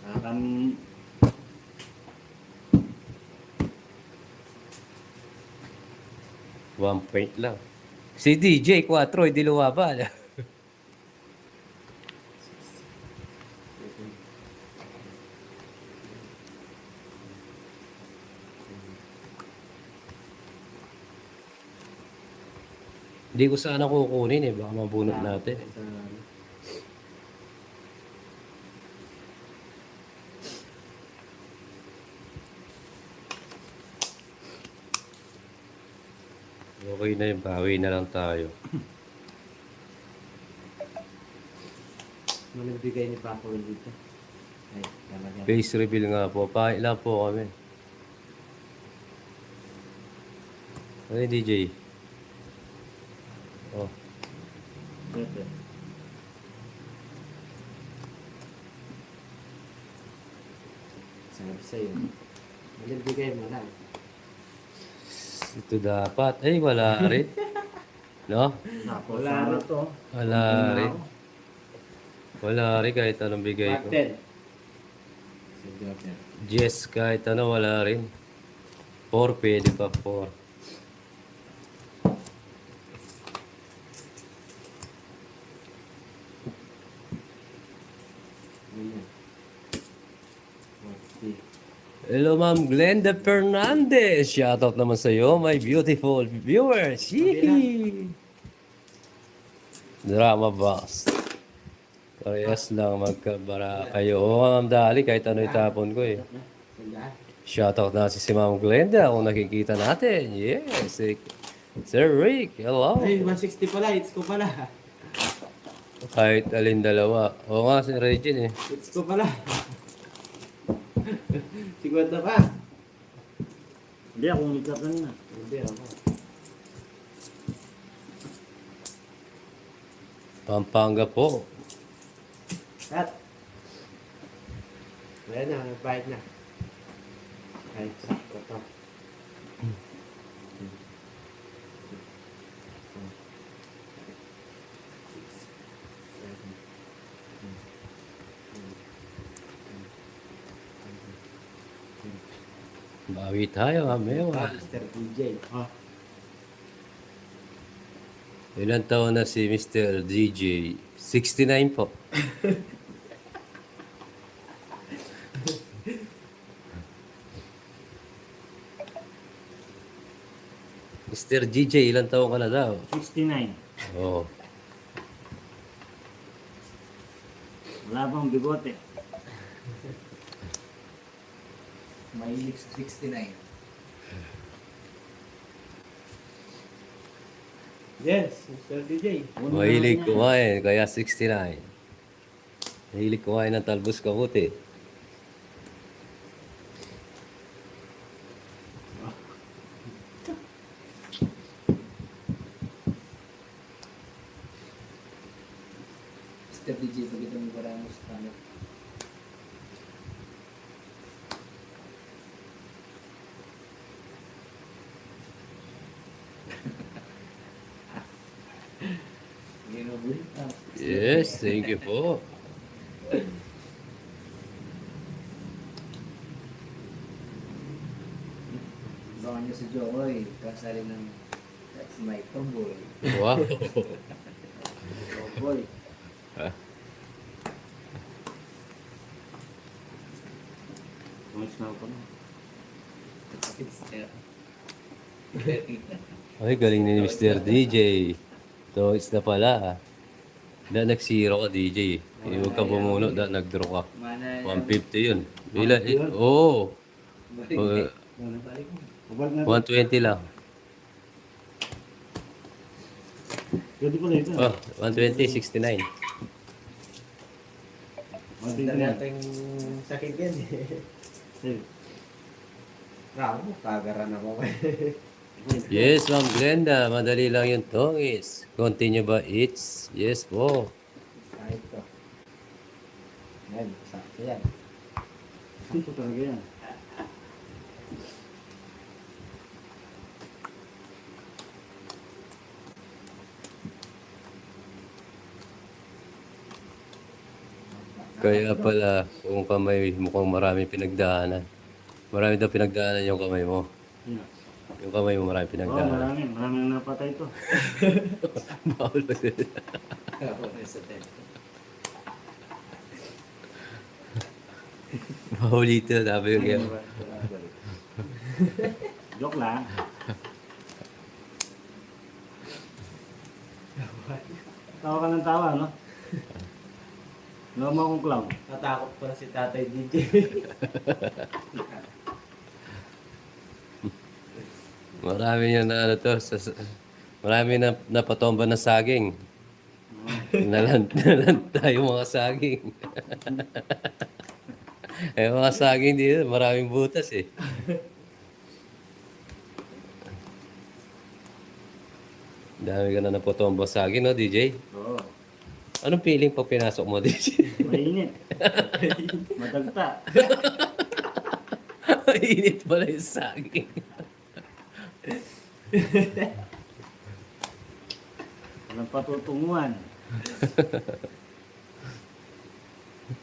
Um, One point lang. Si DJ 4, hindi lumaban. Hindi ko sana kukunin eh. Baka mabunot natin. Okay na yun. Bawi na lang tayo. Ano nagbigay ni Paco dito? Ay, talaga. Face reveal nga po. Pahay lang po kami. Ano yung DJ? Oh. Ito. Sabi sa'yo. Ano nagbigay mo lang? Ito dapat. Ay, wala rin. No? Wala rin to. Wala rin. Wala rin kahit anong bigay ko. Paten. Sige, okay. Yes, kahit ano, wala rin. 4, pwede pa 4. Ayan. Okay. Hello, Ma'am Glenda Fernandez. Shoutout naman sa iyo, my beautiful viewers. Yee! Drama boss. Parehas lang magkabara kayo. Oo, Ma'am Dali, kahit ano itapon ko eh. Sandaan. Shoutout na si Ma'am Glenda kung nakikita natin. Yes, Sir Rick, hello. Ay, 160 pala. It's ko pala. Kahit alin dalawa. Oo nga, si Regine eh. It's ko pala. 50 pa. Hindi ako umikat kanina. Hindi ako. Pampanga po. At. Ayan na, nagbayad na. Ay, sakto to. Bawi tayo, Amewa. Mr. DJ. Ah, Ilan taon na si Mr. DJ? 69 po. Mr. DJ, ilan taon ka na daw? 69. Oo. Wala bang bigote. Mahilig sa 69. Yes, Mr. DJ. Mahilig kumain, kaya 69. Mahilig kumain ng talbos kamuti. Mr. DJ, pagkita mo para mo sa tanong. Yes, thank you po. Abangan nyo si Joey. Kasali ng That's My Tomboy. Wow. Boy. Tumis na ako na. It's Ay, galing ni Mr. DJ. So, it's na pala. Da, nag-zero ka, DJ. Huwag ka bumuno, da, nag-draw ka. Mana 150 yun. Bila, oo. balik mo. Kabal na. 120 lang. Pwede pala ito. Oh, 120, 69. Mati Hindi na. natin sakit yan eh. Bravo, kagaran ako. Yes, Ma'am Glenda. Madali lang yung tongis. Continue ba eats? Yes po. Kahit to. Yan, sakto yan. Ito talaga yan. Kaya pala, kung kamay mukhang marami pinagdaanan. Marami daw pinagdaanan yung kamay mo. Yeah. Yung kamay mo marami Oo, pinagdaanan. marami. Marami nang napatay to. Bawal ba sila? Ako na sa tent. Bawal dito, sabi ko kaya. Joke lang. Tawa ka ng tawa, no? Wala mo akong clown. Natakot pala si Tatay DJ. Marami yan na ano to. Marami na napatomba ng saging. Nalanta yung mga saging. Eh, mga saging dito, maraming butas eh. Dami ka na napatomba saging, no, DJ? Oo. Anong feeling pag pinasok mo, DJ? Mainit. Madagta. Init pala yung saging. Walang patutunguhan.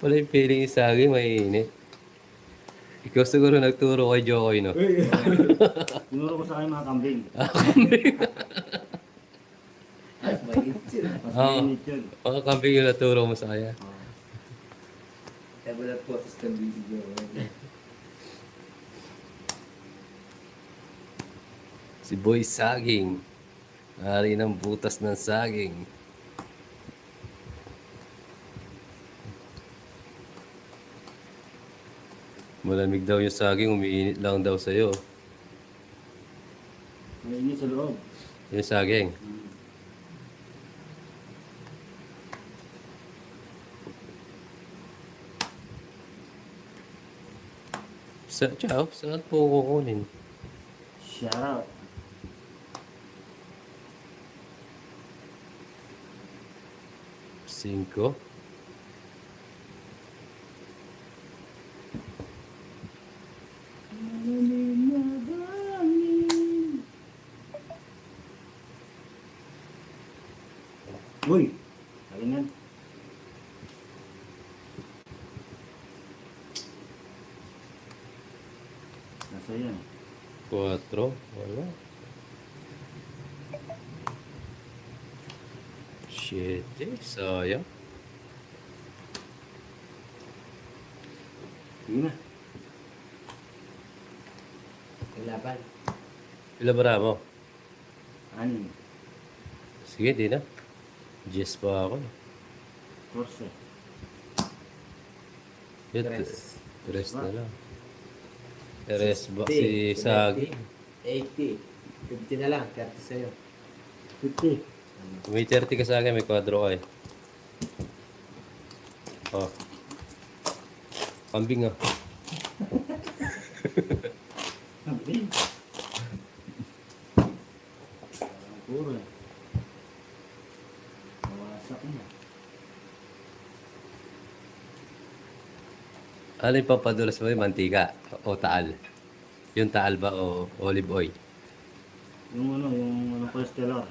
Pala yung feeling yung saging, may init. Ikaw siguro nagturo kay Jokoy, no? Tinuro ko sa akin mga kambing. Mas mainit sila. Mas Oo. mainit yun. Mga kambing yung naturo mo sa kanya. Kaya wala po sa kambing si Jokoy. Si Boy Saging. Ari ng butas ng saging. Malamig daw yung saging, umiinit lang daw sa'yo. Mainit sa loob. Yung saging. Ciao, saan po kukunin? Shout out. Cinco. Uy! Alin yan? Nasa yan. Cuatro. Wala. Siete. Sayang. Sige na. Yung laban. Pila ba mo? Anin. Sige, di na. Jess pa ako. Torse. Yun, Tres. tres na lang. Tres ba si Sagi? 80. 50 na lang. 30 sa'yo. 50. May 30 ka sa akin, may kwadro ka eh. Oh. Kambing ah. Kambing. Puro eh. Mawasak na. Ano yung pampadulas mo yung mantika o taal? Yung taal ba o olive oil? Yung cholesterol.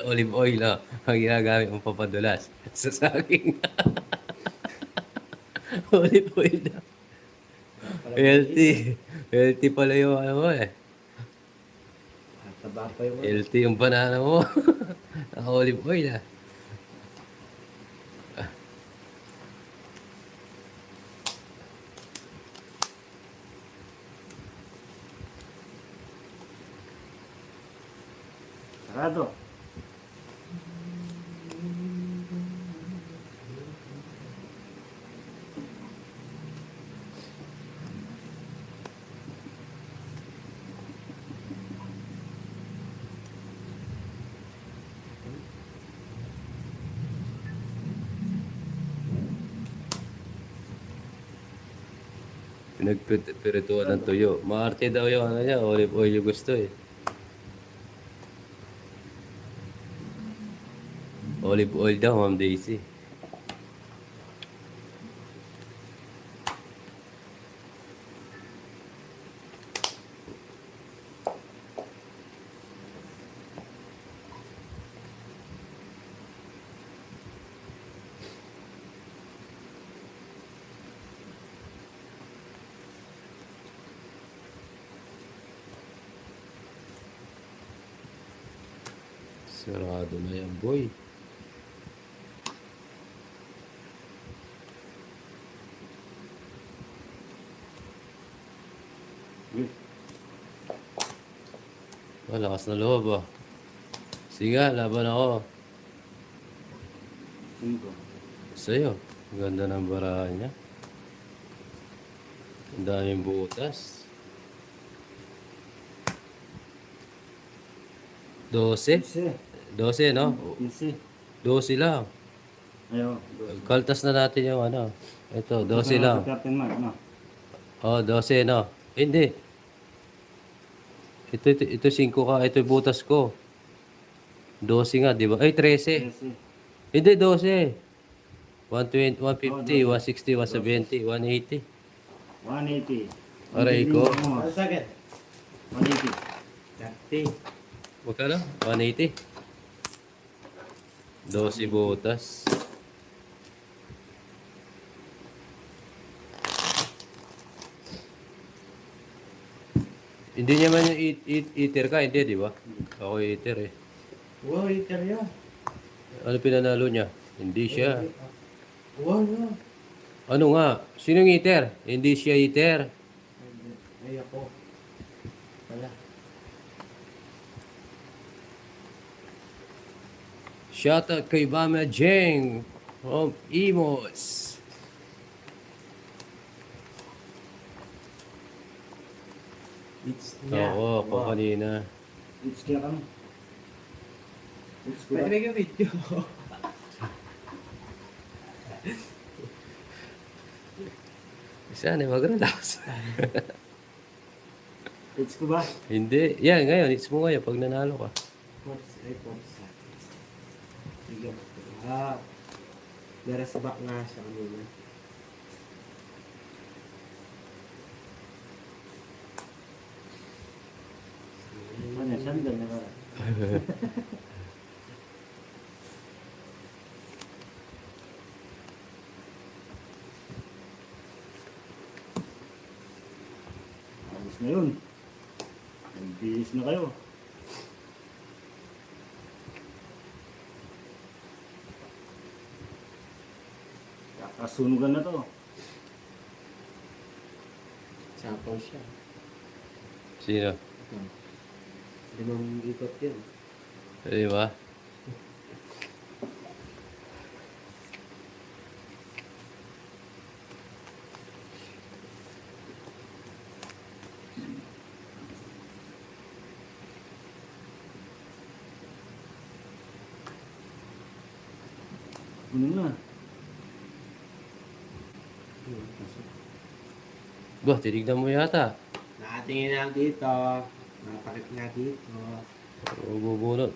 Olive oil na ang ginagamit mong pampadulas sa saging. Olive oil na. Healthy. Healthy pala yung ano mo eh. Taba pa yung Healthy yung banana mo. Ang olive oil ah. Sarado. Pinagpirituan ng tuyo. Maarte daw yung ano niya, olive oil yung gusto eh. Olive oil daw, Ma'am Daisy. Sarado na yan, boy. Good. Lakas na loob, ah. Sige, laban ako. 5. Sa'yo. Ang ganda ng barahan niya. Ang daming butas. 12? 12, no? 15. 12 lang. Ayaw. Kaltas na natin yung ano. Ito, 12 lang. Captain Mark, no? Oh, 12, no? Hindi. Ito 5 ka. Ito yung butas ko. 12 nga, di ba? Ay, 13. 13. Hindi, 12. 120, 150, Oh, 160, 170, 180. 180. Aray ko. Ano sa akin? 180. 30. Magkano? 180. 12 butas. Hindi naman yung eater ka, hindi, di ba? Ako yung eater eh. Wow, iter yun. Ano pinanalo niya? Hindi siya. Wow, no. Ano nga? Sinong eater? Hindi siya eater. Ay, ako. Wala. Shoutout kay Bama Jeng from Imos. It's niya. Oo, ako kanina. It's kaya kami. It's Pwede good. may video. Sana mag-relax. It's ko ba? Hindi. Yan, ngayon. It's mo ngayon pag nanalo ka. Force, ay, force. Sige. Dari sa back nga siya kanina. Ano, sandal na ka. Ayos na yun. Nagbihis na kayo. Kakasunugan na to. Sample siya. Sino? Ito. 5 ikot yun. Di ba? Ano na? Bah, tinignan mo yata. Nakatingin na dito. Nakapakit nga dito. Bubunot.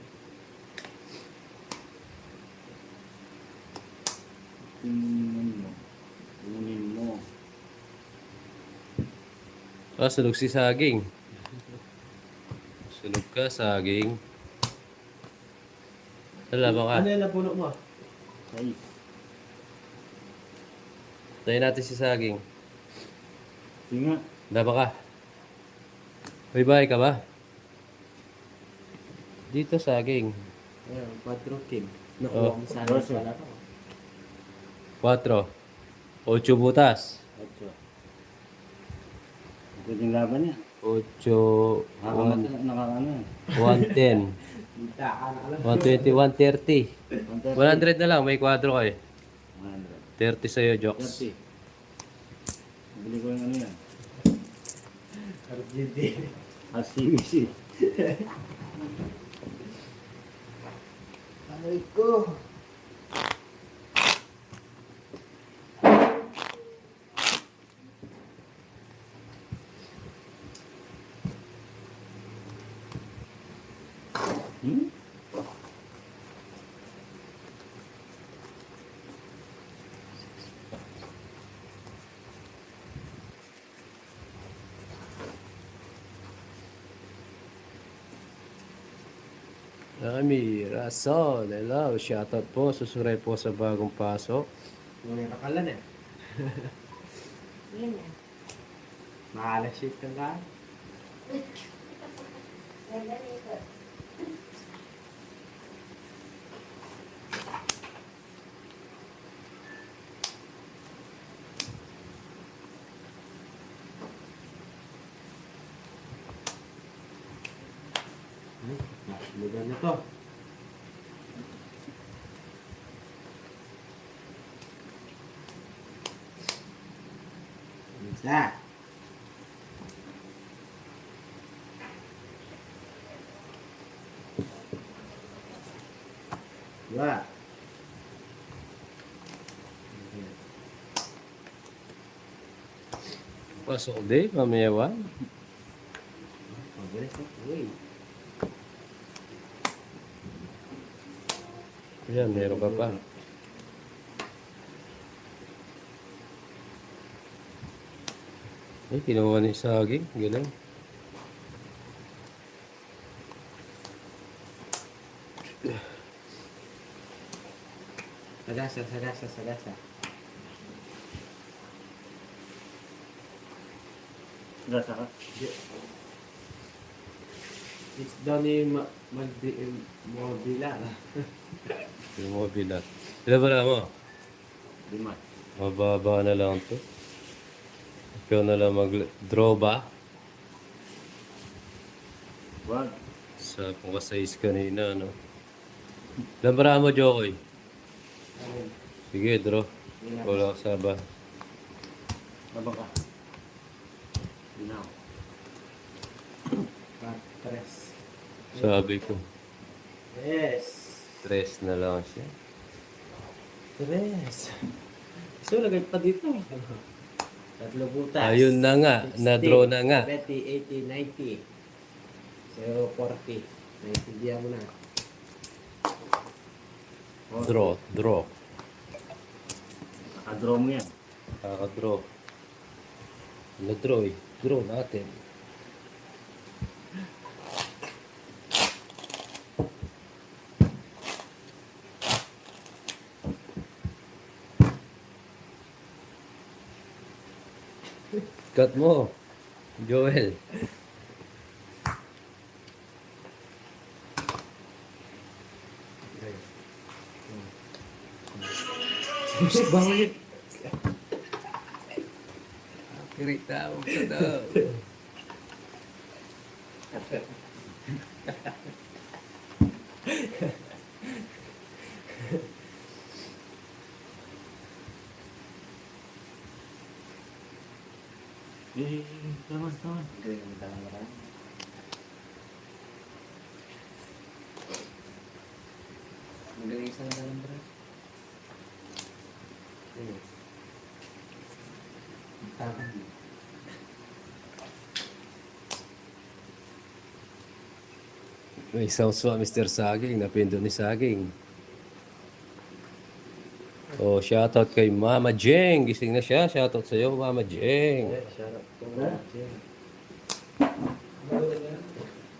Tingnan mo. Kunin mo. Ah, sunog si saging. Sunog ka, saging. Lalaban ka. Ano yung napuno mo? Ay, Tayo natin si saging. sige nga. Laban ka. May bahay ka ba? Dito saging. Ayun, 4 king. Oh. Nakuha mo sana Doso. pala to. 4. 8 butas. 8. Ito yung laban niya. 8, Nakakano yan. 110, Kita ka na alam. 120, 130. 100 na lang, may kwadro kayo. 100. 30 sa'yo, jokes. 30. Bili ko yung ano yan. Argentina. RCBC. Aray ko. Hmm? Ami, Rason, hello, shoutout po, susuray po sa bagong pasok. Ngunit nakalan eh. Yun yan. Mahalas shit ka lang. Ganda nito. Lugan na to. Isa. Dua. Pasok din, mamaya one. Mabilis na. Uy. Yan, meron ka pa. Eh, kinuha ni saging. Galing. Sagasa, sagasa, sagasa. Gasa ka. It's Donnie Mobila. Yung mga bilat. Ilan ba na mo? 5. Mababa na lang to. Ikaw na lang mag-draw ba? Wag. Sa kung ka-size kanina, no? Ilan ba na mo, Jokoy? Sige, draw. Wala ka saba. Labang ka. Now. 3. Sabi ko, Yes. 3 na lang siya. 3. So, lagay pa dito. Tatlo butas. Ayun na nga, 60, na-draw na nga. 70, 80, 90. 0, 40. Naintindihan mo na. Draw. Nakadraw mo yan. Kaka-draw. Na-draw eh. Draw natin. Cut mo, Joel. Bawal. Kirita mo ka daw. Eh, tama. Galing ang tanong mo lang. Ang galing sa tanong bro. Tama. May sounds pa, Mr. Saging. Napindo ni Saging. Oh, shoutout kay Mama Jeng. Gising na siya. Shoutout sa'yo, Mama Jeng. Sarap to.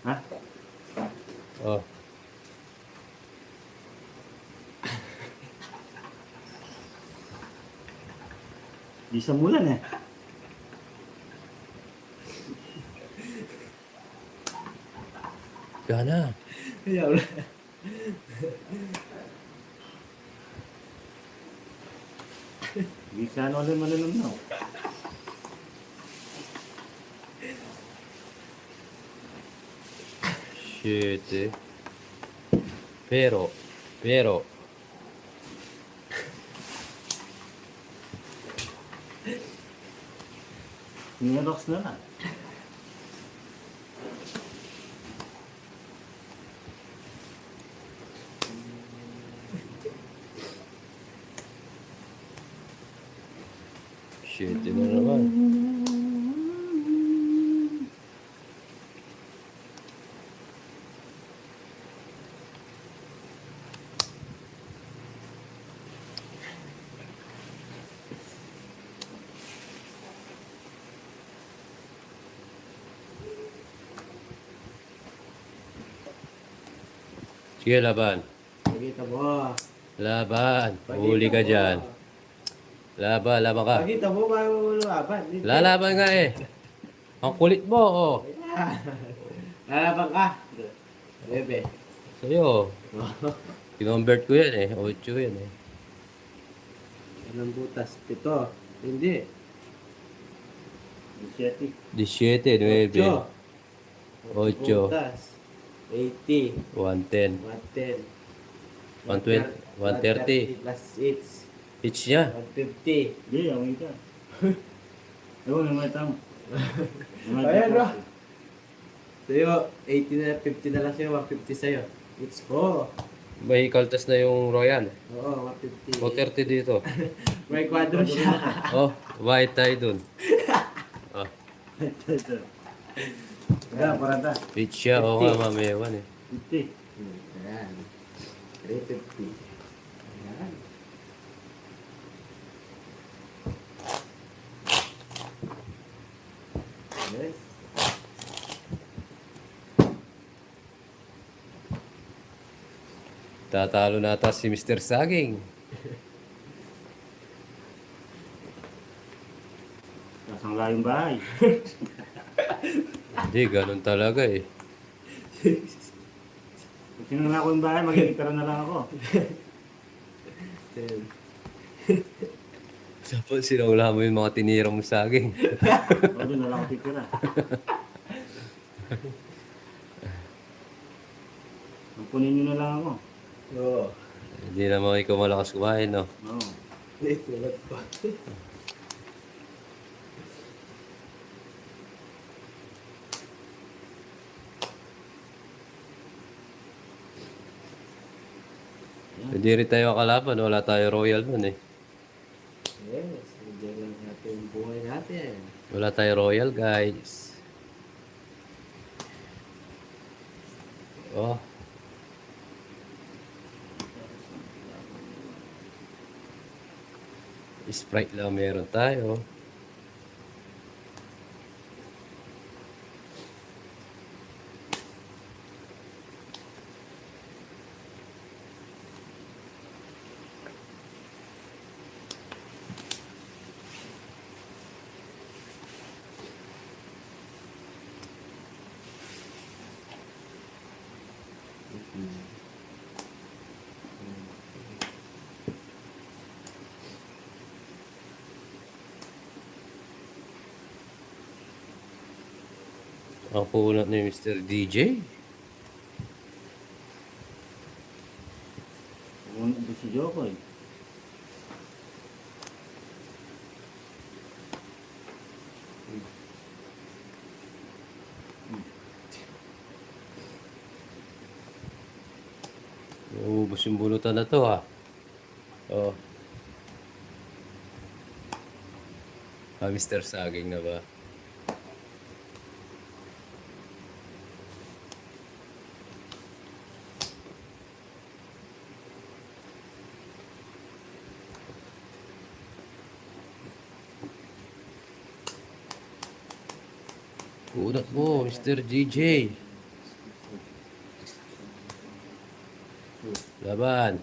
Ha? Oh. Di sa mulan eh. Gana. Ayaw na. Di sa ano ulit mananamnaw. Shit eh. Pero. Nirox na lang. Shit na naman. Sige, laban. Pakita mo. Laban. Huli ka dyan. Laban ka. Pakita mo bago laban. Lalaban nga eh. Ang kulit mo, oh. Lalaban ka. Bebe. Sa'yo. Kinonvert ko yan eh. 8 yan eh. Anong butas? 7. Hindi. 7. 17, 9. 8. Butas. 80. 110. 110. 120, 130. plus 8. Pitch niya. 150. Hindi, ako ika. Ewan, may mga tama. Ayan, bro. Sa'yo, 80 na, 50 na lang sa'yo, 150 sa'yo. It's go. May kaltas na yung Royal. Oo, 150. 130 dito. May quadro siya. Oh, white tayo dun. Oh, Kaya, parata. pitch siya. Oo nga, mamayawan eh. 50. Ayan. 350. Ayan. Yes. Tatalo na ata si Mr. Saging. Kasang layong bahay. Hindi, ganun talaga eh. Kung sino na ako yung bahay, magkikitara na lang ako. Ten. Dapat sinaula mo yung mga tinira mong saging. O, doon na lang ako titira. Magpunin nyo na lang ako. Oo. Hindi naman ikaw malakas kumain, no? Oo. Wait, tulad pa. Hindi rin tayo kalaban. Wala tayo Royal nun eh. Yes, bigyan lang natin yung buhay natin. Wala tayo Royal, guys. Oh. Sprite lang meron tayo. Ang punot ni Mr. DJ. Doon si Jokoy. Ubus yung bulutan na to, ha. Oh. Mr. Saging na ba? Kunat mo, Mr. DJ. Laban.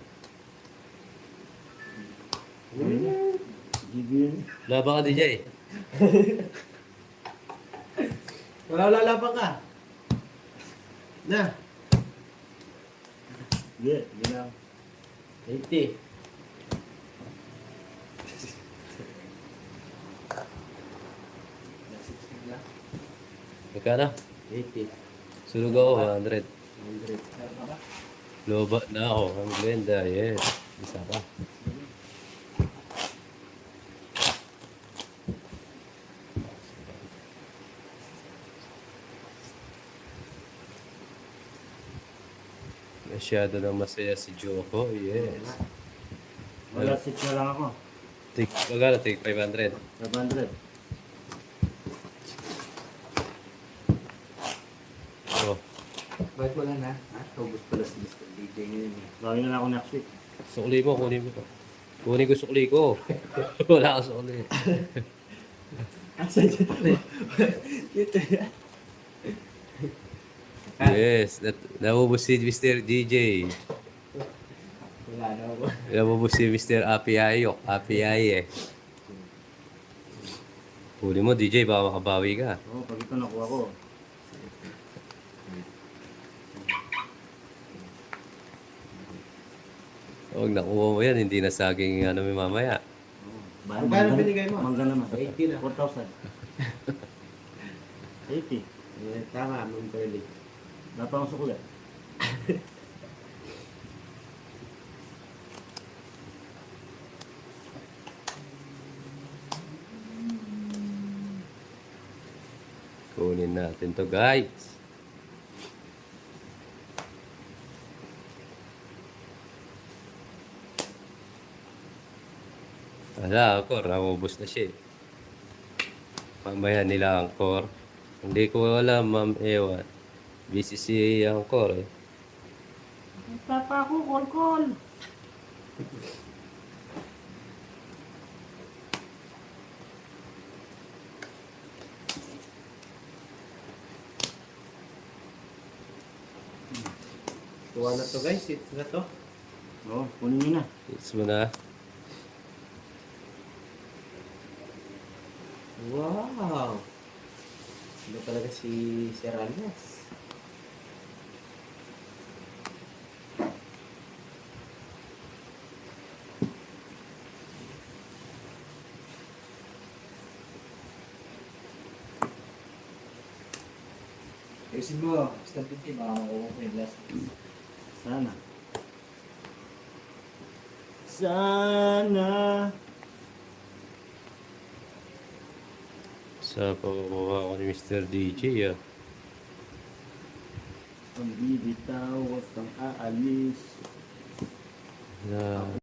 Gigil. Laban ka, DJ. Wala lalaban ka. Na. Hindi, hindi lang. 80. Magkano? 80. Sunog ako, 100. 100. Loba na ako. Ang Glenda, yes. Isa pa. Masyado na masaya si Joko, yes. Wala sit na lang ako. Take, magkano? Take 500. 500. Oh, Bakit wala na? Ha? Ubus pala si Mr. DJ ngayon. Gawin na lang ako next week. sukli mo, kunin mo. Kunin ko sukli ko. Wala ka sukli. Asa dyan? Dito yan. Yes, naubos si Mr. DJ. Wala na ako. Naubos si Mr. Apiayok. Apiay eh. Kunin mo, DJ, baka makabawi ka. Oo, pag ito nakuha ko. Huwag nakuha mo yan, hindi na saging ano may mamaya. Magkano binigay mo? Mangga naman. 80 na. 4,000. 80. Tama, Ma'am Pearly. Wala pa akong sukli. Kunin natin to guys. Wala, core. Naubos na siya eh. Mamaya nila ang core. Hindi ko alam, ma'am. Ewan. Busy si ang core eh. Tapa ako, kol-kol. Tuwa na to guys, hits na to. Oo, kunin nyo na. Hits mo na. Wow! Ano talaga si Serralias? Ayusin mo, basta 50, baka makuha ko yung last. Sana. Sana. Sa pagkukuha ko ni Mr. DJ ah. Ang bibitaw at ang aalis. Na